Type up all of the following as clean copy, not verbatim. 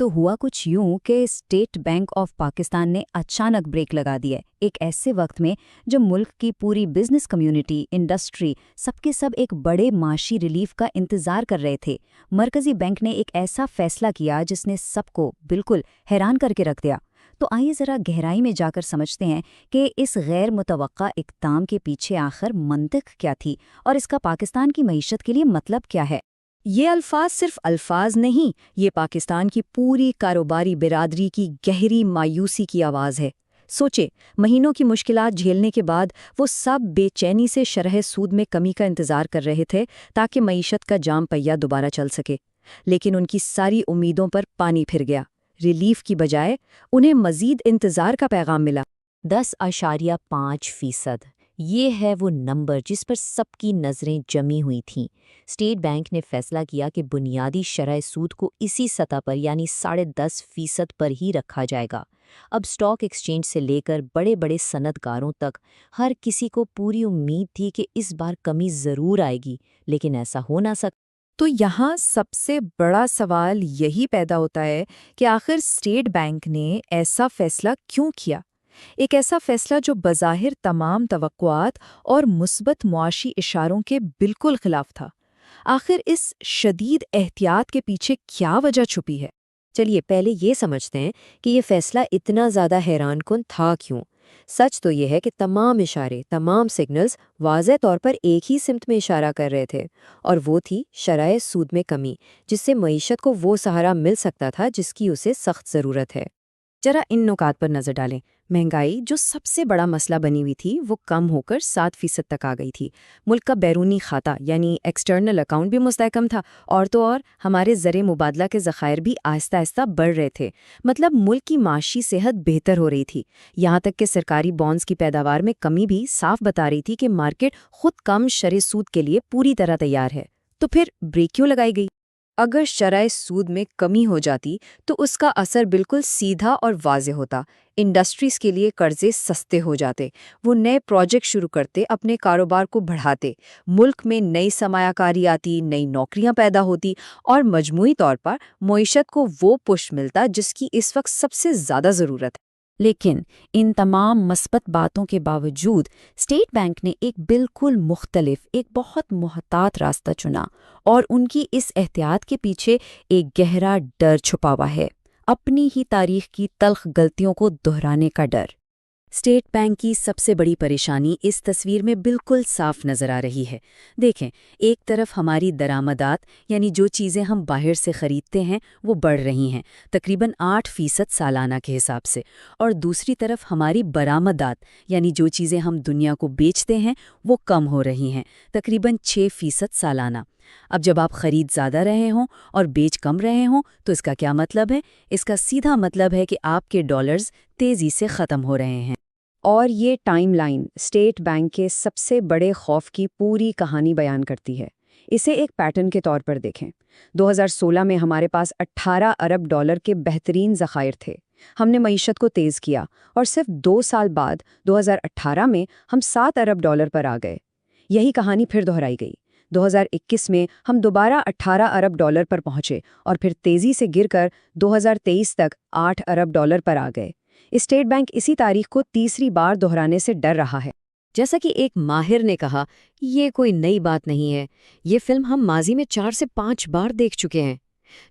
तो हुआ कुछ यूं कि स्टेट बैंक ऑफ पाकिस्तान ने अचानक ब्रेक लगा दिया एक ऐसे वक्त में जब मुल्क की पूरी बिजनेस कम्युनिटी, इंडस्ट्री, सबके सब एक बड़े माशी रिलीफ का इंतजार कर रहे थे। मरकजी बैंक ने एक ऐसा फैसला किया जिसने सबको बिल्कुल हैरान करके रख दिया। तो आइए ज़रा गहराई में जाकर समझते हैं कि इस गैर मुतवक्का इक़दाम के पीछे आखिर मंतिक क्या थी और इसका पाकिस्तान की मईशत के लिए मतलब क्या है। ये अल्फाज सिर्फ अल्फाज नहीं, ये पाकिस्तान की पूरी कारोबारी बिरादरी की गहरी मायूसी की आवाज़ है। सोचे, महीनों की मुश्किलात झेलने के बाद वो सब बेचैनी से शरह सूद में कमी का इंतज़ार कर रहे थे ताकि मईशत का जाम पहिया दोबारा चल सके। लेकिन उनकी सारी उम्मीदों पर पानी फिर गया। रिलीफ की बजाय उन्हें मज़ीद इंतज़ार का पैगाम मिला। 10.5%। ये है वो नंबर जिस पर सबकी नज़रें जमी हुई थीं। स्टेट बैंक ने फैसला किया कि बुनियादी शरह सूद को इसी सतह पर यानी 10.5% पर ही रखा जाएगा। अब स्टॉक एक्सचेंज से लेकर बड़े बड़े सनदकारों तक हर किसी को पूरी उम्मीद थी कि इस बार कमी ज़रूर आएगी, लेकिन ऐसा हो ना सका। तो यहाँ सबसे बड़ा सवाल यही पैदा होता है कि आखिर स्टेट बैंक ने ऐसा फैसला क्यों किया। एक ऐसा फैसला जो बज़ाहिर तमाम तवक्कुआत और मुस्बत मुआशी इशारों के बिल्कुल खिलाफ था। आखिर इस शदीद एहतियात के पीछे क्या वजह छुपी है? चलिए पहले ये समझते हैं कि ये फैसला इतना ज़्यादा हैरानकुन था क्यों। सच तो ये है कि तमाम इशारे, तमाम सिग्नल्स वाज़ेह तौर पर एक ही सिमत में इशारा कर रहे थे, और वो थी शरह सूद में कमी, जिससे मईशत को वो सहारा मिल सकता था जिसकी उसे सख्त ज़रूरत है। जरा इन नुकात पर नज़र डालें। महंगाई जो सबसे बड़ा मसला बनी हुई थी वो कम होकर 7% तक आ गई थी। मुल्क का बैरूनी खाता यानी एक्सटर्नल अकाउंट भी मुस्तहकम था, और तो और हमारे ज़र मुबादला के ज़खायर भी आहिस्ता आहिस्ता बढ़ रहे थे। मतलब मुल्क की माशी सेहत बेहतर हो रही थी। यहाँ तक कि सरकारी बॉन्ड्स की पैदावार में कमी भी साफ बता रही थी कि मार्केट खुद कम शरह सूद के लिए पूरी तरह तैयार है। तो फिर ब्रेक क्यों लगाई गई? अगर शरह सूद में कमी हो जाती तो उसका असर बिल्कुल सीधा और वाज़ेह होता। इंडस्ट्रीज़ के लिए कर्जे सस्ते हो जाते, वो नए प्रोजेक्ट शुरू करते, अपने कारोबार को बढ़ाते, मुल्क में नई सरमायाकारी आती, नई नौकरियां पैदा होती, और मजमूई तौर पर मईशत को वो पुश मिलता जिसकी इस वक्त सबसे ज़्यादा ज़रूरत है। लेकिन इन तमाम मस्बत बातों के बावजूद स्टेट बैंक ने एक बिल्कुल मुख्तलिफ, एक बहुत मुहतात रास्ता चुना, और उनकी इस एहतियात के पीछे एक गहरा डर छुपा हुआ है, अपनी ही तारीख की तल्ख गलतियों को दोहराने का डर। स्टेट बैंक की सबसे बड़ी परेशानी इस तस्वीर में बिल्कुल साफ नज़र आ रही है। देखें, एक तरफ हमारी दरामदात यानी जो चीज़ें हम बाहर से ख़रीदते हैं वो बढ़ रही हैं, तकरीबन 8% सालाना के हिसाब से, और दूसरी तरफ हमारी बरामदात यानी जो चीज़ें हम दुनिया को बेचते हैं वो कम हो रही हैं, तकरीबन 6% सालाना। अब जब आप ख़रीद ज़्यादा रहे हों और बेच कम रहे हों तो इसका क्या मतलब है? इसका सीधा मतलब है कि आपके डॉलर्स तेज़ी से ख़त्म हो रहे हैं। और ये टाइमलाइन स्टेट बैंक के सबसे बड़े खौफ की पूरी कहानी बयान करती है। इसे एक पैटर्न के तौर पर देखें। 2016 में हमारे पास 18 अरब डॉलर के बेहतरीन ज़खायर थे। हमने मईशत को तेज़ किया, और सिर्फ 2 साल बाद 2018 में हम 7 अरब डॉलर पर आ गए। यही कहानी फिर दोहराई गई। 2021 में हम दोबारा 18 अरब डॉलर पर पहुंचे, और फिर तेज़ी से गिरकर 2023 तक 8 अरब डॉलर पर आ गए। स्टेट बैंक इसी तारीख को तीसरी बार दोहराने से डर रहा है। जैसा कि एक माहिर ने कहा, ये कोई नई बात नहीं है, ये फिल्म हम माजी में 4 से 5 बार देख चुके हैं।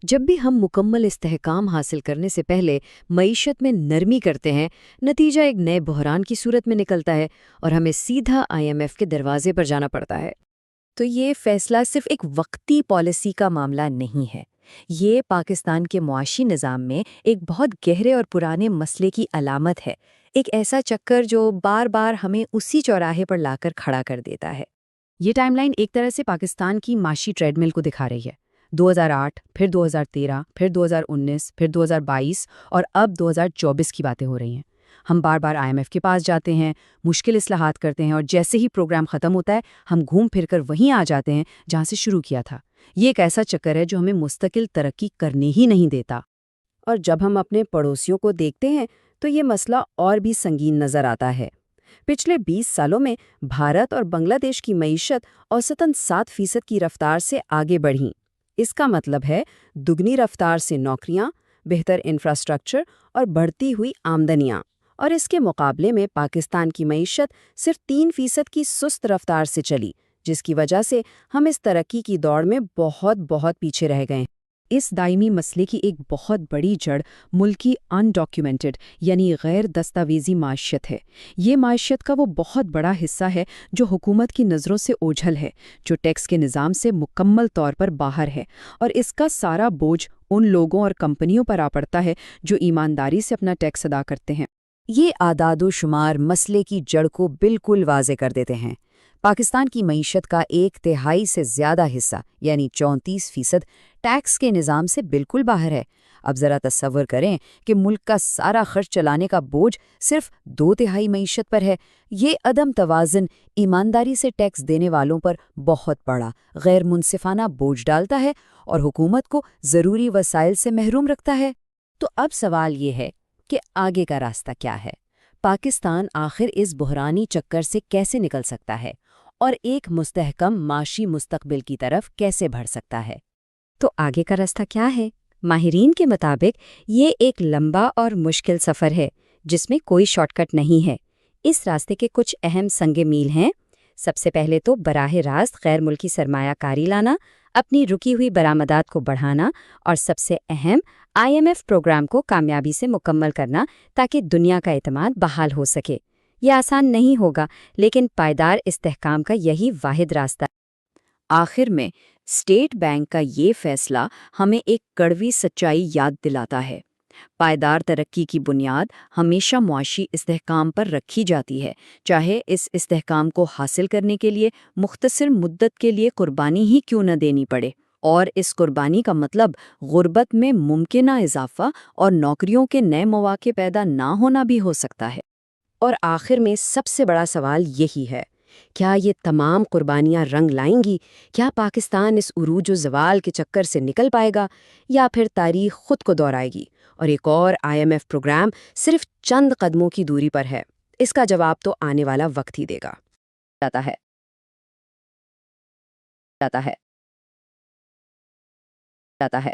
जब भी हम मुकम्मल इस्तेहकाम हासिल करने से पहले मईशत में नरमी करते हैं, नतीजा एक नए बहरान की सूरत में निकलता है, और हमें सीधा IMF के दरवाजे पर जाना पड़ता है। तो ये फैसला सिर्फ एक वक्ती पॉलिसी का मामला नहीं है, ये पाकिस्तान के मुआशी निज़ाम में एक बहुत गहरे और पुराने मसले की अलामत है, एक ऐसा चक्कर जो बार बार हमें उसी चौराहे पर लाकर खड़ा कर देता है। ये टाइमलाइन एक तरह से पाकिस्तान की माशी ट्रेडमिल को दिखा रही है। 2008, फिर 2013, फिर 2019, फिर 2022 और अब 2024 की बातें हो रही हैं। हम बार बार IMF के पास जाते हैं, मुश्किल इस्लाहात करते हैं, और जैसे ही प्रोग्राम ख़त्म होता है हम घूम फिर कर वहीं आ जाते हैं जहाँ से शुरू किया था। ये एक ऐसा चक्कर है जो हमें मुस्तकिल तरक्की करने ही नहीं देता। और जब हम अपने पड़ोसियों को देखते हैं तो ये मसला और भी संगीन नज़र आता है। पिछले 20 सालों में भारत और बांग्लादेश की मईशत औसतन 7% की रफ्तार से आगे बढ़ी। इसका मतलब है दुगनी रफ्तार से नौकरियां, بہتر انفراسٹرکچر اور بڑھتی ہوئی آمدنیاں، اور اس کے مقابلے میں پاکستان کی معیشت صرف 3% کی سست رفتار سے چلی، جس کی وجہ سے ہم اس ترقی کی دوڑ میں بہت پیچھے رہ گئے۔ اس دائمی مسئلے کی ایک بہت بڑی جڑ ملک کی انڈاکیومنٹڈ یعنی غیر دستاویزی معیشت ہے۔ یہ معیشت کا وہ بہت بڑا حصہ ہے جو حکومت کی نظروں سے اوجھل ہے، جو ٹیکس کے نظام سے مکمل طور پر باہر ہے، اور اس کا سارا بوجھ ان لوگوں اور کمپنیوں پر آ پڑتا ہے جو ایمانداری سے اپنا ٹیکس ادا کرتے ہیں۔ یہ اعداد و شمار مسئلے کی جڑ کو بالکل واضح کر دیتے ہیں۔ پاکستان کی معیشت کا 1/3 سے زیادہ حصہ یعنی 34% ٹیکس کے نظام سے بالکل باہر ہے۔ اب ذرا تصور کریں کہ ملک کا سارا خرچ چلانے کا بوجھ صرف 2/3 معیشت پر ہے۔ یہ عدم توازن ایمانداری سے ٹیکس دینے والوں پر بہت بڑا غیر منصفانہ بوجھ ڈالتا ہے اور حکومت کو ضروری وسائل سے محروم رکھتا ہے۔ تو اب سوال یہ ہے کہ آگے کا راستہ کیا ہے؟ پاکستان آخر اس بحرانی چکر سے کیسے نکل سکتا ہے اور ایک مستحکم معاشی مستقبل کی طرف کیسے بڑھ سکتا ہے؟ تو آگے کا راستہ کیا ہے؟ ماہرین کے مطابق یہ ایک لمبا اور مشکل سفر ہے جس میں کوئی شارٹ کٹ نہیں ہے۔ اس راستے کے کچھ اہم سنگ میل ہیں۔ سب سے پہلے تو براہ راست غیر ملکی سرمایہ کاری لانا، اپنی رکی ہوئی برآمدات کو بڑھانا، اور سب سے اہم IMF پروگرام کو کامیابی سے مکمل کرنا تاکہ دنیا کا اعتماد بحال ہو سکے۔ یہ آسان نہیں ہوگا، لیکن پائیدار استحکام کا یہی واحد راستہ ہے۔ آخر میں اسٹیٹ بینک کا یہ فیصلہ ہمیں ایک کڑوی سچائی یاد دلاتا ہے۔ پائیدار ترقی کی بنیاد ہمیشہ معاشی استحکام پر رکھی جاتی ہے، چاہے اس استحکام کو حاصل کرنے کے لیے مختصر مدت کے لیے قربانی ہی کیوں نہ دینی پڑے، اور اس قربانی کا مطلب غربت میں ممکنہ اضافہ اور نوکریوں کے نئے مواقع پیدا نہ ہونا بھی ہو سکتا ہے۔ اور آخر میں سب سے بڑا سوال یہی ہے، کیا یہ تمام قربانیاں رنگ لائیں گی؟ کیا پاکستان اس عروج و زوال کے چکر سے نکل پائے گا، یا پھر تاریخ خود کو دہرائے گی اور ایک اور IMF پروگرام صرف چند قدموں کی دوری پر ہے؟ اس کا جواب تو آنے والا وقت ہی دے گا۔ جاتا ہے